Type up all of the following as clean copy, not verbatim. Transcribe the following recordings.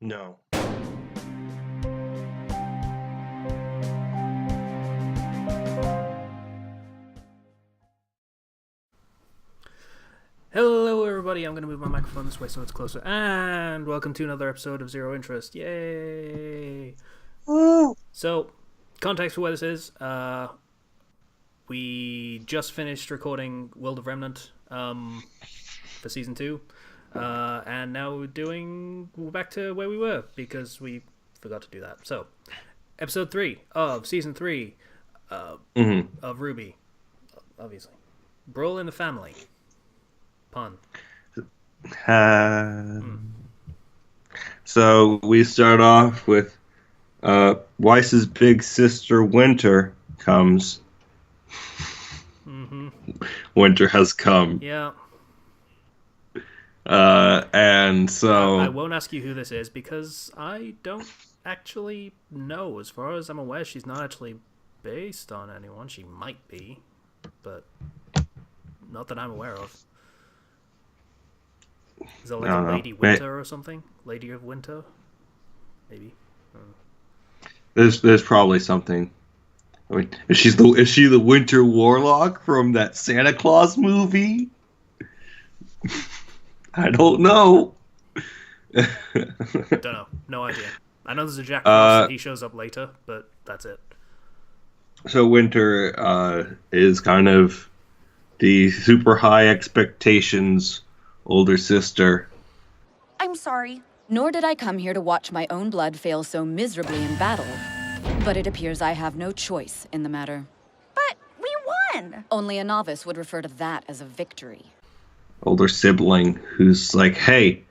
No. Hello everybody, I'm going to move my microphone this way so it's closer, and welcome to another episode of Zero Interest. Yay! Woo! So, context for where this is, we just finished recording World of Remnant for Season 2, and now we're back to where we were, because we forgot to do that. So, Episode 3 of Season 3 of RWBY, obviously. Brawl in the Family. Pun. So we start off with Weiss's big sister Winter comes. Winter has come. Yeah. And so I won't ask you who this is because I don't actually know. As far as I'm aware, she's not actually based on anyone. She might be, but not that I'm aware of. Is that like a Lady Winter or something? Lady of Winter? Maybe. There's probably something. I mean, is she the Winter Warlock from that Santa Claus movie? I don't know. Don't know. No idea. I know there's a Jack Frost and he shows up later, but that's it. So Winter is kind of the super high expectations older sister. I'm sorry. Nor did I come here to watch my own blood fail so miserably in battle. But it appears I have no choice in the matter. But we won! Only a novice would refer to that as a victory. Older sibling who's like, hey,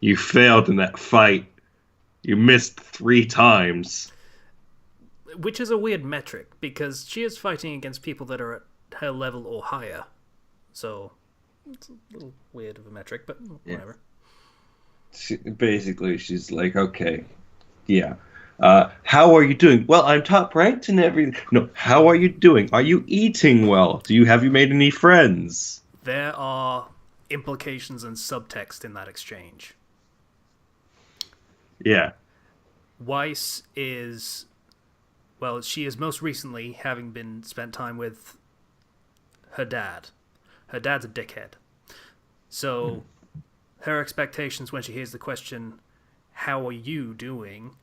you failed in that fight. You missed 3 times. Which is a weird metric, because she is fighting against people that are at her level or higher. So it's a little weird of a metric, but whatever. She's like, okay, yeah. How are you doing? Well, I'm top ranked and everything. No, how are you doing? Are you eating well? Have you made any friends? There are implications and subtext in that exchange. Yeah. Weiss is, well, she is most recently having been spent time with her dad. Her dad's a dickhead. So her expectations when she hears the question, how are you doing,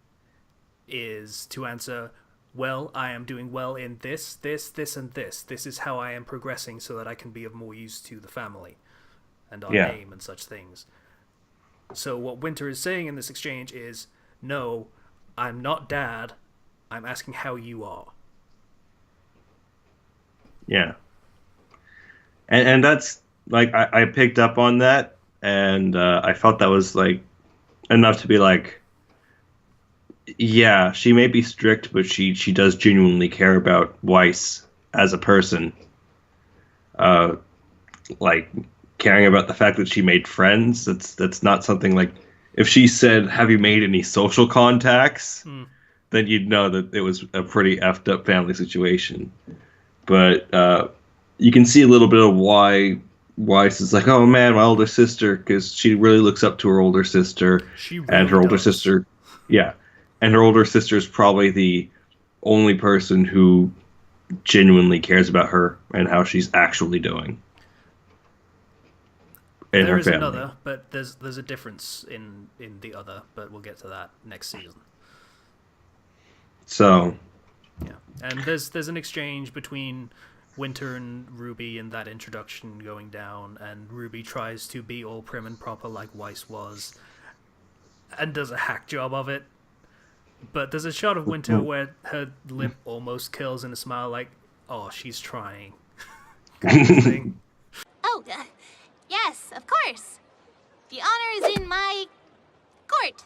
is to answer, well, I am doing well in this, and this. This is how I am progressing so that I can be of more use to the family and our name and such things. So what Winter is saying in this exchange is, no, I'm not dad. I'm asking how you are. Yeah. And that's, like, I picked up on that, and I felt that was, like, enough to be like, yeah, she may be strict, but she does genuinely care about Weiss as a person. Like, caring about the fact that she made friends, that's not something like, if she said, have you made any social contacts, then you'd know that it was a pretty effed up family situation. But you can see a little bit of why Weiss is like, oh man, my older sister, because she really looks up to her older sister. She really and her older does. sister, yeah. And her older sister is probably the only person who genuinely cares about her and how she's actually doing. There is another, but there's a difference in the other, but we'll get to that next season. So, yeah, and there's an exchange between Winter and RWBY in that introduction going down, and RWBY tries to be all prim and proper like Weiss was, and does a hack job of it. But there's a shot of Winter where her lip almost curls in a smile, like, oh, she's trying. kind of thing. Oh, yes, of course. The honor is in my court.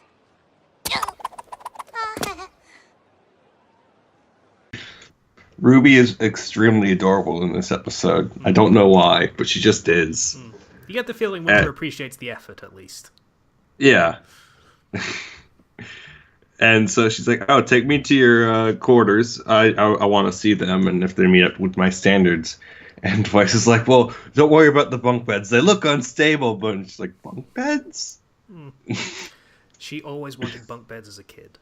RWBY is extremely adorable in this episode. I don't know why, but she just is. You get the feeling Winter appreciates the effort, at least. Yeah. And so she's like, oh, take me to your quarters. I want to see them, and if they meet up with my standards. And Weiss is like, well, don't worry about the bunk beds. They look unstable, but she's like, bunk beds? She always wanted bunk beds as a kid.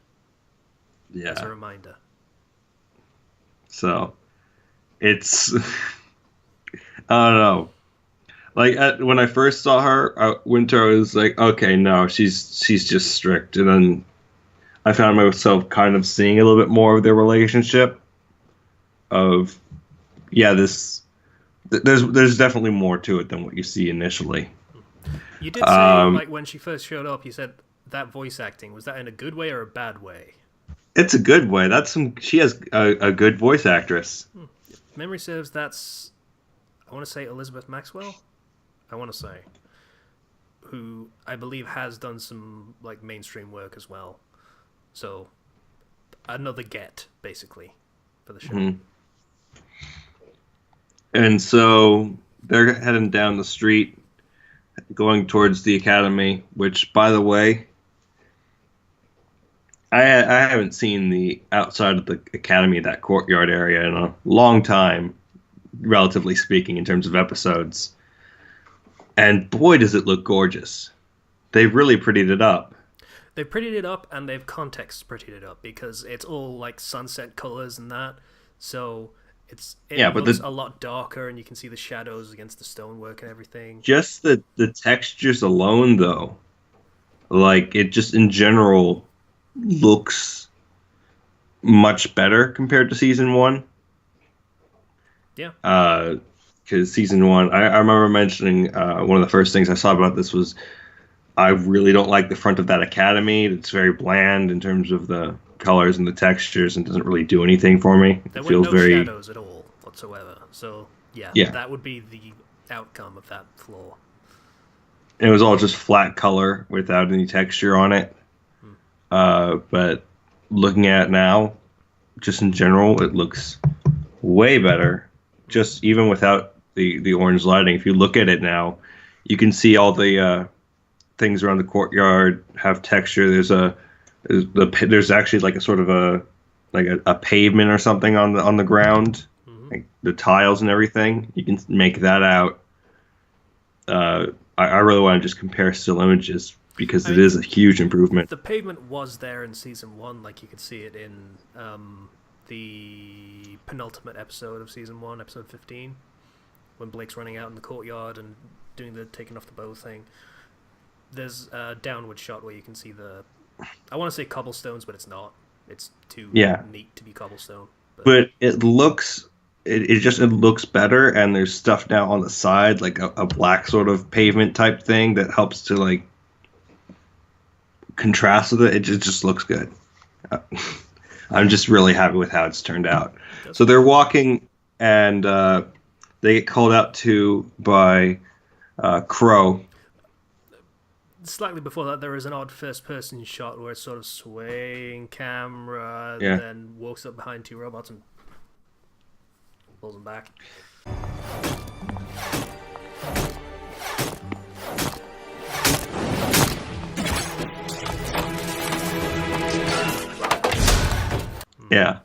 Yeah. As a reminder. So, it's... I don't know. Like, when I first saw her, Winter, I was like, okay, no, she's just strict. And then I found myself kind of seeing a little bit more of their relationship. Of, yeah, there's definitely more to it than what you see initially. You did say, like, when she first showed up, you said that voice acting, was that in a good way or a bad way? It's a good way. She has a good voice actress. Memory serves, that's, I want to say Elizabeth Maxwell? I want to say. Who I believe has done some, like, mainstream work as well. So, another get, basically, for the show. Mm-hmm. And so, they're heading down the street, going towards the academy, which, by the way, I haven't seen the outside of the academy, that courtyard area, in a long time, relatively speaking, in terms of episodes. And boy, does it look gorgeous. They've really prettied it up. They've prettied it up, and they've context prettied it up, because it's all, like, sunset colors and that. So it looks a lot darker, and you can see the shadows against the stonework and everything. Just the textures alone, though. Like, it just, in general, looks much better compared to Season 1. Yeah. Because Season 1, I remember mentioning one of the first things I saw about this was I really don't like the front of that academy. It's very bland in terms of the colors and the textures and doesn't really do anything for me. There were no shadows at all whatsoever. So, yeah, that would be the outcome of that flaw. It was all just flat color without any texture on it. But looking at it now, just in general, it looks way better. Just even without the orange lighting. If you look at it now, you can see all the things around the courtyard have texture. There's actually like a sort of a pavement or something on the ground, like the tiles and everything. You can make that out. I really want to just compare still images because it is a huge improvement. The pavement was there in Season 1, like you could see it in the penultimate episode of Season 1, episode 15, when Blake's running out in the courtyard and doing the taking off the bow thing. There's a downward shot where you can see I want to say cobblestones, but it's not. It's too neat to be cobblestone. But it looks... It looks better, and there's stuff now on the side, like a black sort of pavement type thing that helps to, like, contrast with it. It just looks good. I'm just really happy with how it's turned out. So they're walking, and they get called out to by Crow. Slightly before that, there is an odd first-person shot where it's sort of swaying camera, and then walks up behind two robots and pulls them back. Yeah,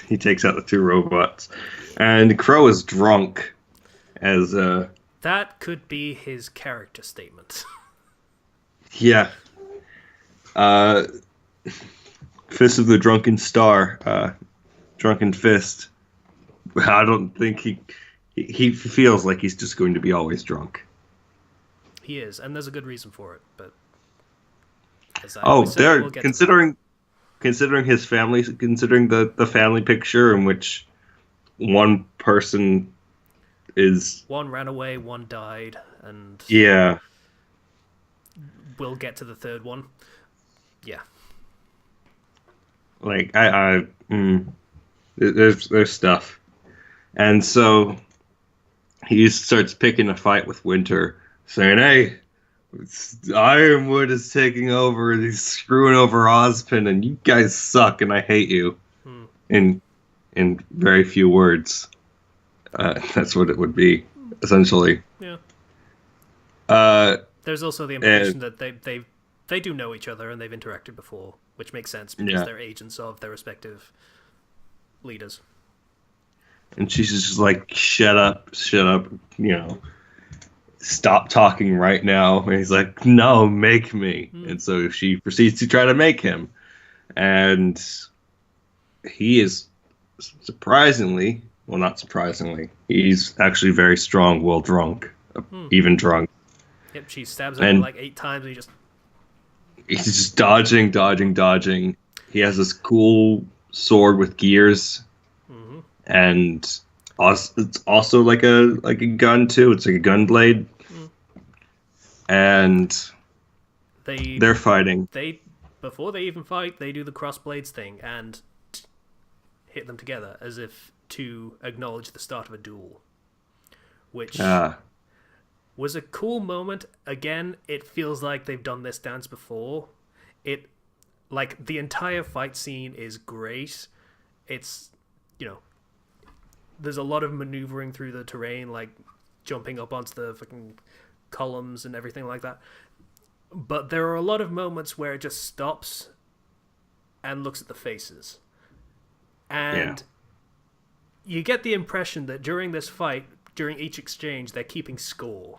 he takes out the two robots, and Crow is drunk. As that could be his character statement. Yeah. Fist of the Drunken Star, Drunken Fist. I don't think he feels like he's just going to be always drunk. He is, and there's a good reason for it. But considering his family, considering the family picture in which one person one ran away, one died, and we'll get to the third one. Yeah, like there's stuff. And so he starts picking a fight with Winter, saying, "Hey, Ironwood is taking over, and he's screwing over Ozpin, and you guys suck, and I hate you." In very few words. That's what it would be, essentially. Yeah. There's also the implication that they do know each other, and they've interacted before, which makes sense, because they're agents of their respective leaders. And she's just like, shut up, you know. stop talking right now. And he's like, no, make me. And so she proceeds to try to make him. And he is surprisingly, well, not surprisingly, he's actually very strong, well drunk, even drunk. Yep, she stabs him like 8 times and he's just dodging. He has this cool sword with gears. And it's also like a gun too. It's like a gun blade. And they're fighting. Before they even fight, they do the cross blades thing and hit them together as if to acknowledge the start of a duel, which was a cool moment. Again, it feels like they've done this dance before. Like the entire fight scene is great. It's, there's a lot of maneuvering through the terrain, like jumping up onto the fucking columns and everything like that. But there are a lot of moments where it just stops and looks at the faces. And you get the impression that during this fight, during each exchange, they're keeping score.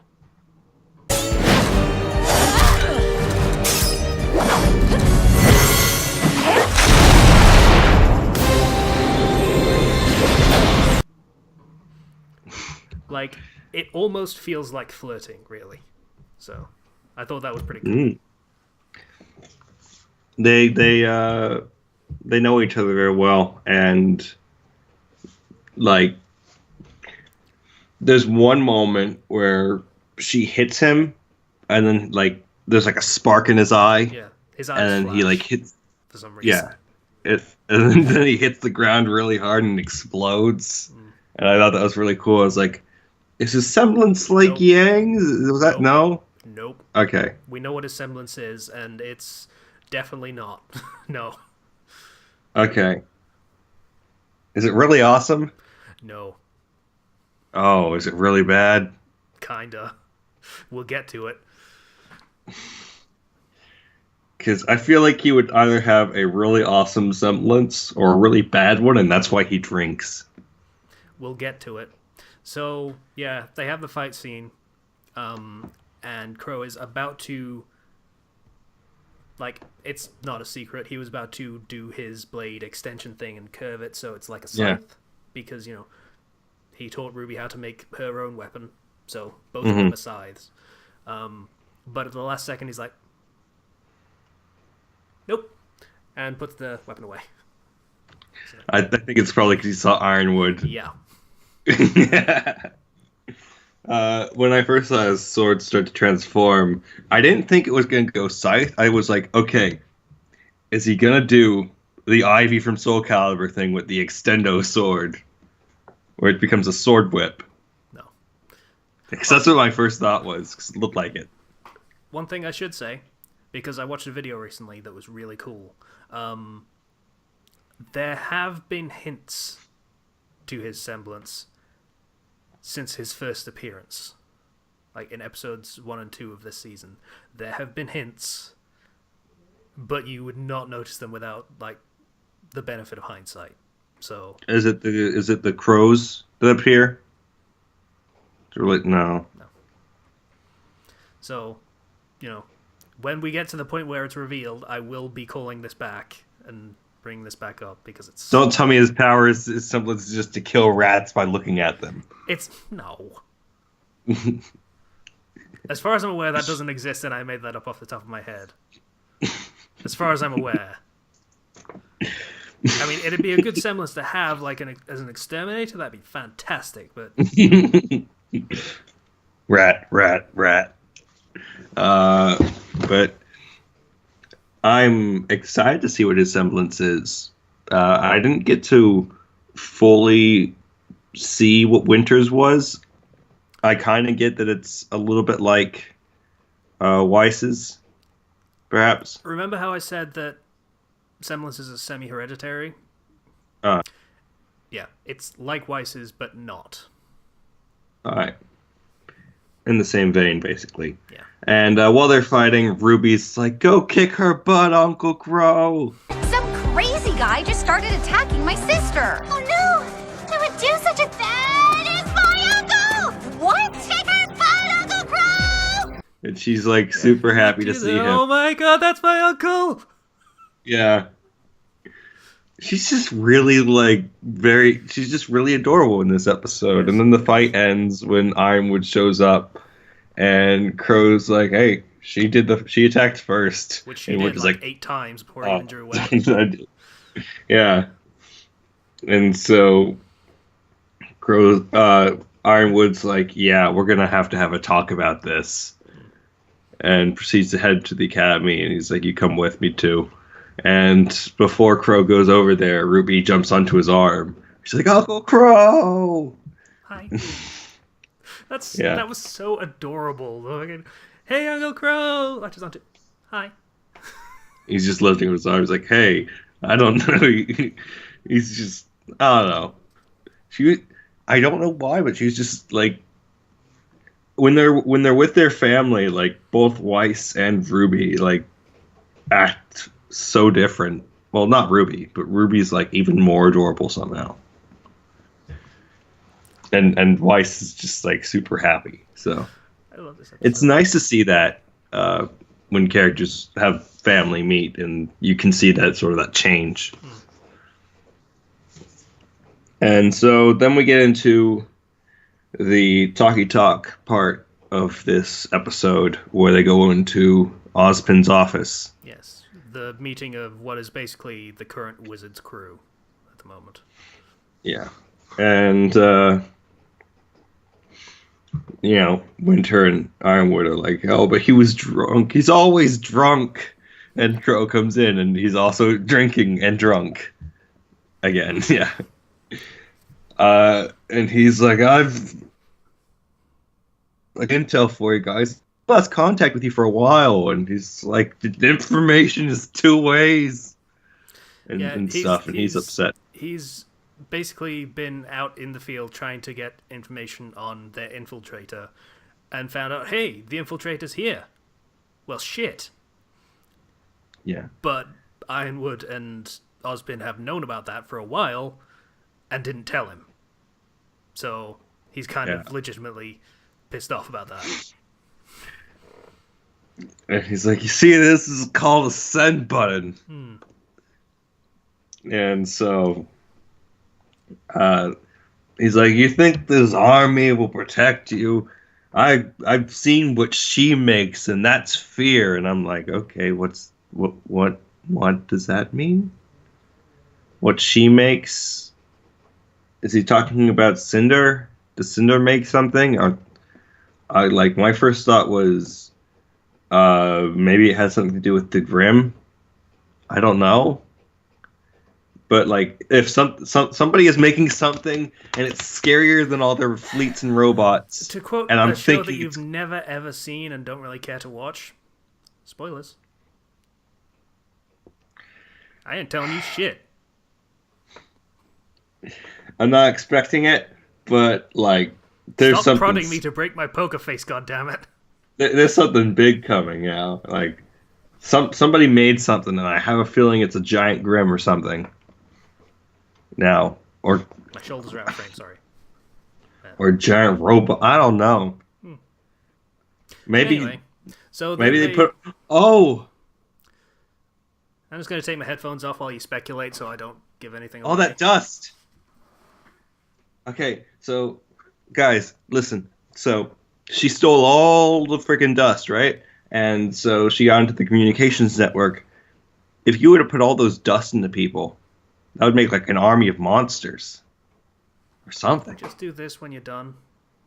Like, it almost feels like flirting, really. So, I thought that was pretty cool. They know each other very well, and like, there's one moment where she hits him, and then like there's like a spark in his eye. Yeah, his eyes and then flash he like hits for some reason. Yeah, and then he hits the ground really hard and explodes. And I thought that was really cool. I was like, is his semblance like Yang? Was that no? Nope. Okay. We know what his semblance is, and it's definitely not. No. Okay. Is it really awesome? No. Oh, is it really bad? Kinda. We'll get to it. Because I feel like he would either have a really awesome semblance or a really bad one, and that's why he drinks. We'll get to it. So, yeah, they have the fight scene, and Crow is about to, like, it's not a secret, he was about to do his blade extension thing and curve it so it's like a scythe, because, he taught RWBY how to make her own weapon, so both of them are scythes. But at the last second, he's like, nope, and puts the weapon away. So, I think it's probably because he saw Ironwood. Yeah. When I first saw his sword start to transform, I didn't think it was going to go scythe. I was like, okay, is he going to do the Ivy from Soul Calibur thing with the extendo sword, where it becomes a sword whip? No. Because that's what my first thought was, because it looked like it. One thing I should say, because I watched a video recently that was really cool, there have been hints to his semblance since his first appearance. Like in episodes 1 and 2 of this season. There have been hints, but you would not notice them without like the benefit of hindsight. So is it the crows that appear? No. So, when we get to the point where it's revealed, I will be calling this back and bring this back up because it's... Don't tell me his power is semblance is just to kill rats by looking at them. No. As far as I'm aware, that doesn't exist, and I made that up off the top of my head. As far as I'm aware. I mean, it'd be a good semblance to have, like, as an exterminator. That'd be fantastic, but... Rat. But I'm excited to see what his semblance is. I didn't get to fully see what Winter's was. I kind of get that it's a little bit like Weiss's, perhaps. Remember how I said that semblances are semi-hereditary? Yeah, it's like Weiss's, but not. Alright. In the same vein, basically. Yeah. And while they're fighting, Ruby's like, go kick her butt, Uncle Crow! Some crazy guy just started attacking my sister! Oh no! Who would do such a thing? It's my uncle! What? Kick her butt, Uncle Crow! And she's like super happy to see him. Oh my god, that's my uncle! Yeah. She's just really she's just really adorable in this episode. Yes. And then the fight ends when Ironwood shows up and Crow's like, hey, she attacked first. Which she did like 8 times before he even drew away. Yeah. And so Ironwood's like, yeah, we're gonna have to have a talk about this. And proceeds to head to the academy, and he's like, you come with me too. And before Crow goes over there, Ruby jumps onto his arm. She's like, Uncle Crow! Hi. That was so adorable. Hey, Uncle Crow! Latches onto... Hi. He's just lifting his arm. He's like, hey, I don't know. He's just... I don't know. I don't know why, but she's just like... When they're with their family, like, both Weiss and Ruby, like, act... so different. Well, not Ruby, but Ruby's like even more adorable somehow. And Weiss is just like super happy. So I love this episode. It's nice to see that when characters have family meet and you can see that sort of that change. And so then we get into the talkie talk part of this episode where they go into Ozpin's office. Yes. The meeting of what is basically the current Wizards crew at the moment. Yeah. And, Winter and Ironwood are like, oh, but he was drunk. He's always drunk. And Crow comes in, and he's also drinking and drunk. Again, yeah. And he's like, I've intel for you guys. Lost contact with you for a while, and he's like, the information is 2 ways and stuff, and he's upset. He's basically been out in the field trying to get information on their infiltrator and found out, hey, the infiltrator's here. Well, shit. Yeah. But Ironwood and Ozpin have known about that for a while and didn't tell him. So he's kind of legitimately pissed off about that. And he's like, you see, this is called a send button. And so he's like, you think this army will protect you? I've seen what she makes, and that's fear. And I'm like, okay, what does that mean? What she makes? Is he talking about Cinder? Does Cinder make something? Or my first thought was maybe it has something to do with the Grimm. I don't know. But like, if somebody is making something and it's scarier than all their fleets and robots, to quote and I'm a show thinking that you've never ever seen and don't really care to watch, spoilers. I ain't telling you shit. I'm not expecting it, but like, there's Stop something. prodding me to break my poker face, goddammit. There's something big coming now. Like, somebody made something, and I have a feeling it's a giant Grimm or something. Now, or my shoulders are out of frame. Sorry. Or a giant robot. I don't know. Maybe. Anyway, so maybe they put. Oh. I'm just going to take my headphones off while you speculate, so I don't give anything away. All that dust. Okay, so guys, listen. So she stole all the freaking dust, right? And so she got into the communications network. If you were to put all those dust into people, that would make like an army of monsters or something. Just do this when you're done,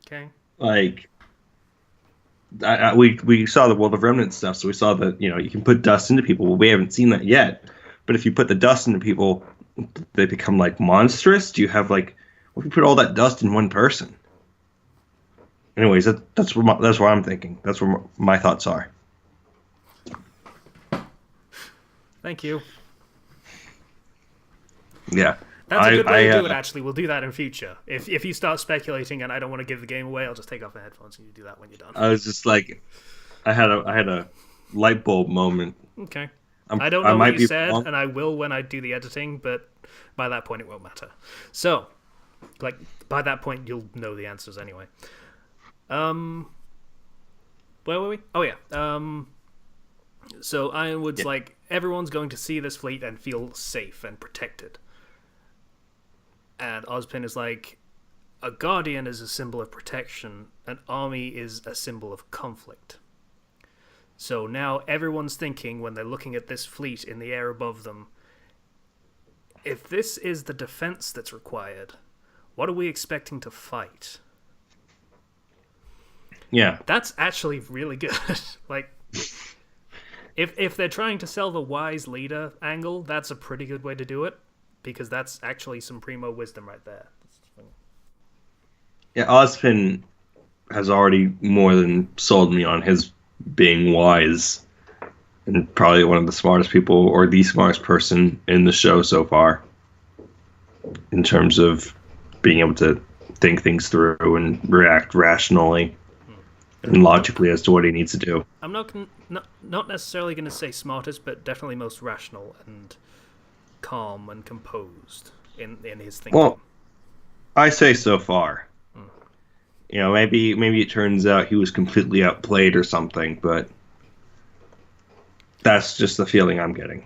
okay? Like, we saw the World of Remnants stuff, so we saw that, you can put dust into people. Well, we haven't seen that yet. But if you put the dust into people, they become like monstrous. Do you have like, what if you put all that dust in one person? Anyways, that's what I'm thinking. That's where my thoughts are. Thank you. Yeah. That's a good way to do it, actually. We'll do that in future. If you start speculating and I don't want to give the game away, I'll just take off my headphones and you do that when you're done. I was just like, I had a light bulb moment. Okay. I don't know what you said, wrong. And I will when I do the editing, but by that point it won't matter. So, like, by that point you'll know the answers anyway. Where were we? Oh yeah. So Ironwood's like, everyone's going to see this fleet and feel safe and protected. And Ozpin is like, a guardian is a symbol of protection, an army is a symbol of conflict. So now everyone's thinking, when they're looking at this fleet in the air above them, if this is the defense that's required, what are we expecting to fight? Yeah. That's actually really good. Like, if they're trying to sell the wise leader angle, that's a pretty good way to do it, because that's actually some primo wisdom right there. Yeah, Ozpin has already more than sold me on his being wise, and probably one of the smartest people, or the smartest person in the show so far, in terms of being able to think things through and react rationally and logically as to what he needs to do. I'm not necessarily going to say smartest, but definitely most rational and calm and composed in his thinking. Well, I say so far. You know, maybe it turns out he was completely outplayed or something, but that's just the feeling I'm getting.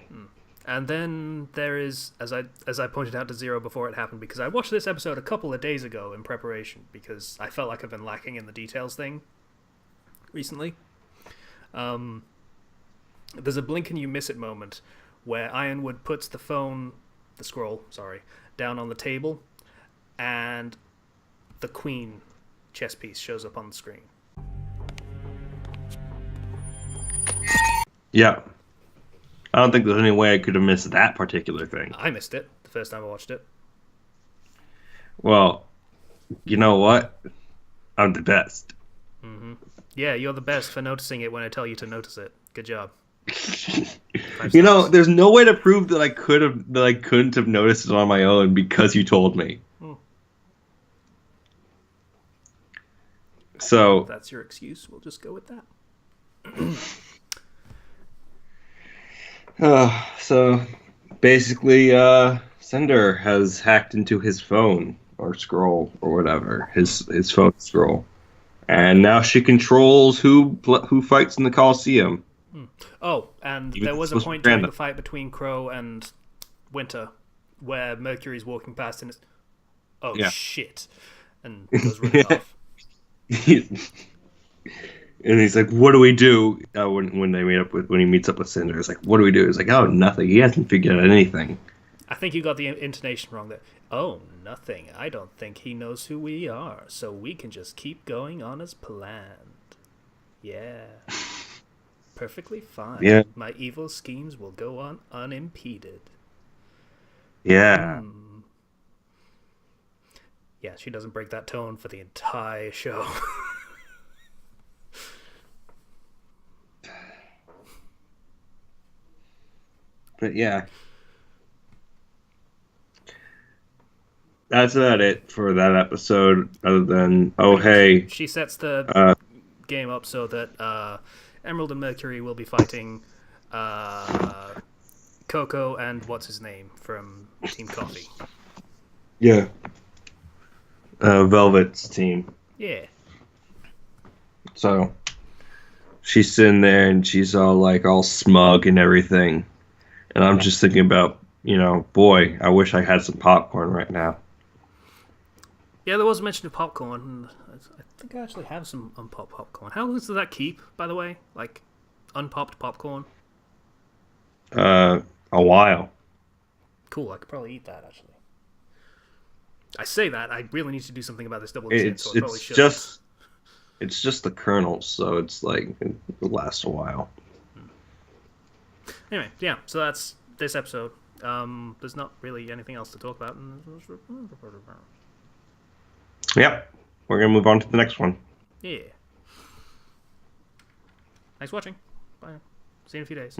And then there is, as I pointed out to Zero before it happened, because I watched this episode a couple of days ago in preparation, because I felt like I've been lacking in the details thing recently. There's a blink and you miss it moment where Ironwood puts the scroll, down on the table, and the Queen chess piece shows up on the screen. Yeah. I don't think there's any way I could have missed that particular thing. I missed it the first time I watched it. Well, you know what? I'm the best. Mm-hmm. Yeah, you're the best for noticing it when I tell you to notice it. Good job. You know, there's no way to prove that I couldn't have noticed it on my own because you told me. So if that's your excuse, we'll just go with that. So basically, Cinder has hacked into his phone or scroll or whatever, his phone scroll, and now she controls who fights in the Coliseum. Oh, and there was a point during the fight between Crow and Winter where Mercury's walking past and it's, shit, and goes running off. And he's like, "What do we do?" When he meets up with Cinder, he's like, "What do we do?" He's like, "Oh, nothing. He hasn't figured out anything." I think you got the intonation wrong there. Oh, nothing. I don't think he knows who we are, so we can just keep going on as planned. Yeah. Perfectly fine. Yeah. My evil schemes will go on unimpeded. Yeah. Yeah, she doesn't break that tone for the entire show. But yeah. That's about it for that episode, other than, hey. She sets the game up so that Emerald and Mercury will be fighting Coco and what's his name from Team Coffee. Yeah. Velvet's team. Yeah. So she's sitting there and she's all smug and everything. And I'm just thinking about, boy, I wish I had some popcorn right now. Yeah, there was a mention of popcorn. And I think I actually have some unpopped popcorn. How long does that keep, by the way? Like, unpopped popcorn? A while. Cool, I could probably eat that, actually. I say that, I really need to do something about this double It's so I probably should. It's just the kernels, so it's like, it lasts a while. Anyway, yeah, so that's this episode. There's not really anything else to talk about. Yep. We're going to move on to the next one. Yeah. Thanks for watching. Bye. See you in a few days.